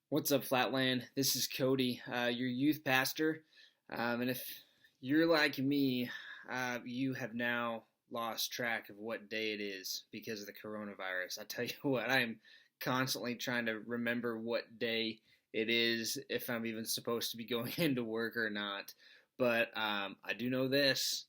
What's up, Flatland? This is Cody, your youth pastor. And if you're like me, you have now lost track of what day it is because of the coronavirus. I tell you what, I'm constantly trying to remember what day it is, if I'm even supposed to be going into work or not. But I do know this.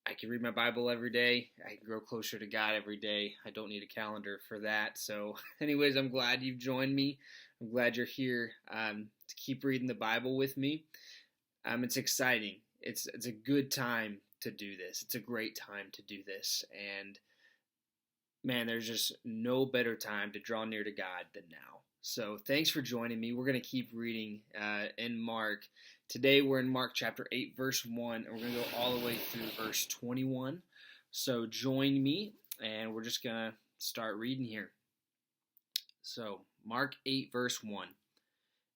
I can read my Bible every day. I can grow closer to God every day. I don't need a calendar for that. So, anyways, I'm glad you've joined me. I'm glad you're here to keep reading the Bible with me. It's exciting. It's a good time to do this. It's a great time to do this. And man, there's just no better time to draw near to God than now. So thanks for joining me. We're going to keep reading in Mark. Today we're in Mark chapter 8, verse 1, and we're going to go all the way through verse 21. So join me, and we're just going to start reading here. So Mark 8, verse 1.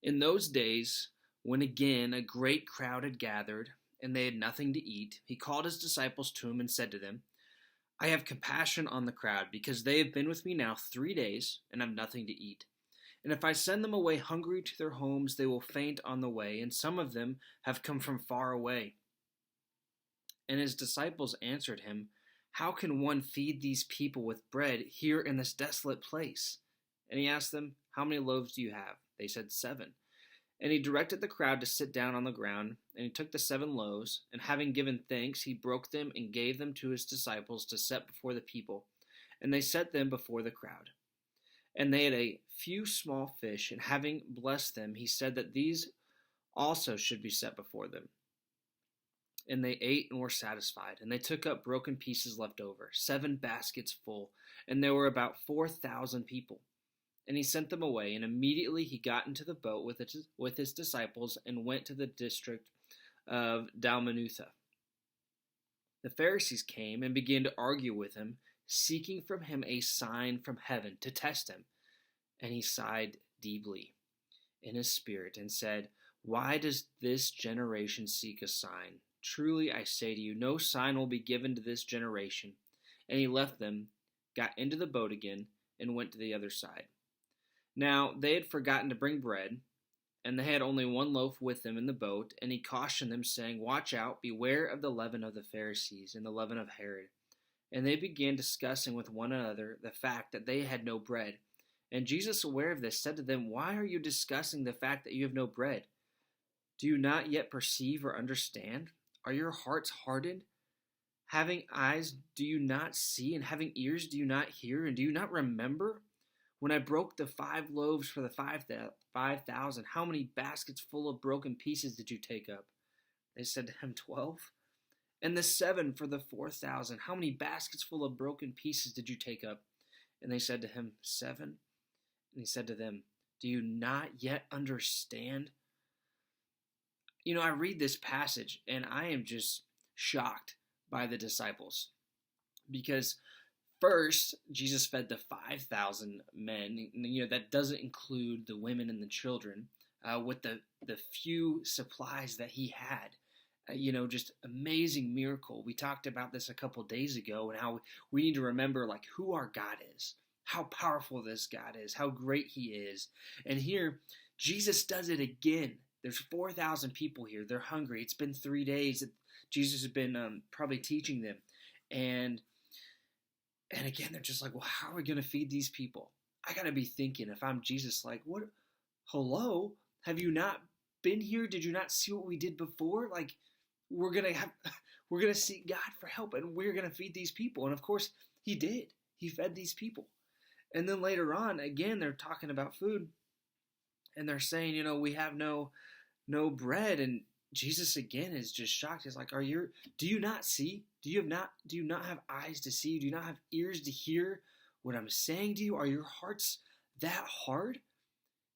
In those days, when again a great crowd had gathered, and they had nothing to eat, he called his disciples to him and said to them, I have compassion on the crowd, because they have been with me now 3 days and have nothing to eat. And if I send them away hungry to their homes, they will faint on the way, and some of them have come from far away. And his disciples answered him, How can one feed these people with bread here in this desolate place? And he asked them, How many loaves do you have? They said, 7. And he directed the crowd to sit down on the ground, and he took the 7 loaves, and having given thanks, he broke them and gave them to his disciples to set before the people. And they set them before the crowd. And they had a few small fish, and having blessed them, he said that these also should be set before them. And they ate and were satisfied. And they took up broken pieces left over, 7 baskets full, and there were about 4,000 people. And he sent them away, and immediately he got into the boat with his disciples and went to the district of Dalmanutha. The Pharisees came and began to argue with him, seeking from him a sign from heaven to test him. And he sighed deeply in his spirit and said, Why does this generation seek a sign? Truly I say to you, no sign will be given to this generation. And he left them, got into the boat again, and went to the other side. Now they had forgotten to bring bread, and they had only 1 loaf with them in the boat, and he cautioned them, saying, Watch out, beware of the leaven of the Pharisees and the leaven of Herod. And they began discussing with one another the fact that they had no bread. And Jesus, aware of this, said to them, Why are you discussing the fact that you have no bread? Do you not yet perceive or understand? Are your hearts hardened? Having eyes, do you not see? And having ears, do you not hear? And do you not remember? When I broke the 5 loaves for the 5,000, how many baskets full of broken pieces did you take up? They said to him, 12. And the 7 for the 4,000, how many baskets full of broken pieces did you take up? And they said to him, 7. And he said to them, Do you not yet understand? You know, I read this passage and I am just shocked by the disciples. Because first, Jesus fed the 5,000 men. You know, that doesn't include the women and the children, with the few supplies that he had. Just amazing miracle. We talked about this a couple days ago, and how we need to remember like who our God is, how powerful this God is, how great he is. And here, Jesus does it again. There's 4,000 people here. They're hungry. It's been 3 days that Jesus has been probably teaching them. And again, they're just like, well, how are we going to feed these people? I got to be thinking, if I'm Jesus, like, what? Hello? Have you not been here? Did you not see what we did before? Like, we're going to seek God for help, and we're going to feed these people. And of course, he did. He fed these people. And then later on, again, they're talking about food, and they're saying, we have no bread. And Jesus again is just shocked. He's like, do you not see? Do you not have eyes to see? Do you not have ears to hear what I'm saying to you? Are your hearts that hard?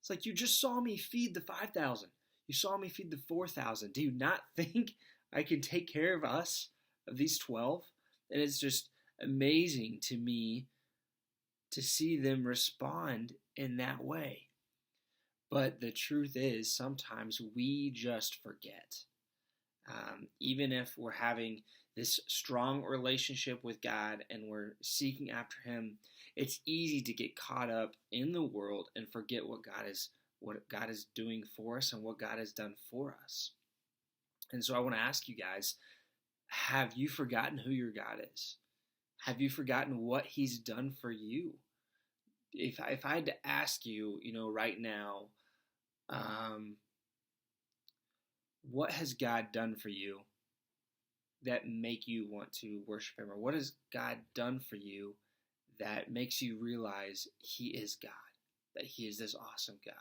It's like, you just saw me feed the 5,000. You saw me feed the 4,000. Do you not think I can take care of us, of these 12? And it's just amazing to me to see them respond in that way. But the truth is, sometimes we just forget. Even if we're having this strong relationship with God and we're seeking after him, it's easy to get caught up in the world and forget what God has what God is doing for us and what God has done for us. And so I want to ask you guys, have you forgotten who your God is? Have you forgotten what He's done for you? If I had to ask you, right now, what has God done for you that make you want to worship Him? Or what has God done for you that makes you realize He is God, that He is this awesome God?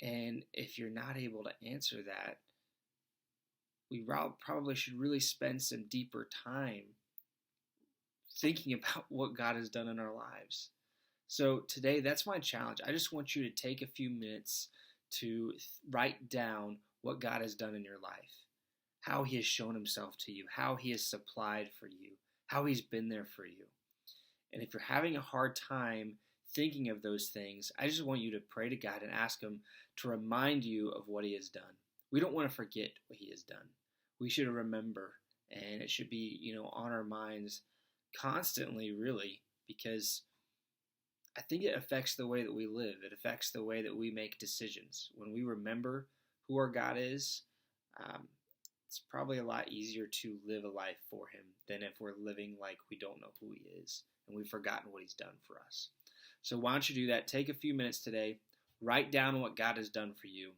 And if you're not able to answer that, we probably should really spend some deeper time thinking about what God has done in our lives. So today, that's my challenge. I just want you to take a few minutes to write down what God has done in your life, how He has shown Himself to you, how He has supplied for you, how He's been there for you. And if you're having a hard time thinking of those things, I just want you to pray to God and ask Him to remind you of what He has done. We don't want to forget what He has done. We should remember, and it should be, on our minds constantly, really, because I think it affects the way that we live. It affects the way that we make decisions. When we remember who our God is, it's probably a lot easier to live a life for Him than if we're living like we don't know who He is and we've forgotten what He's done for us. So why don't you do that? Take a few minutes today. Write down what God has done for you,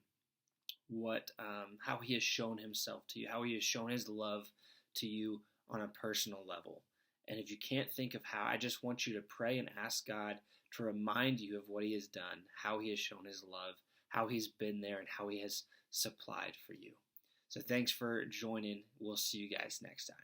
how He has shown Himself to you, how He has shown His love to you on a personal level. And if you can't think of how, I just want you to pray and ask God to remind you of what He has done, how He has shown His love, how He's been there, and how He has supplied for you. So thanks for joining. We'll see you guys next time.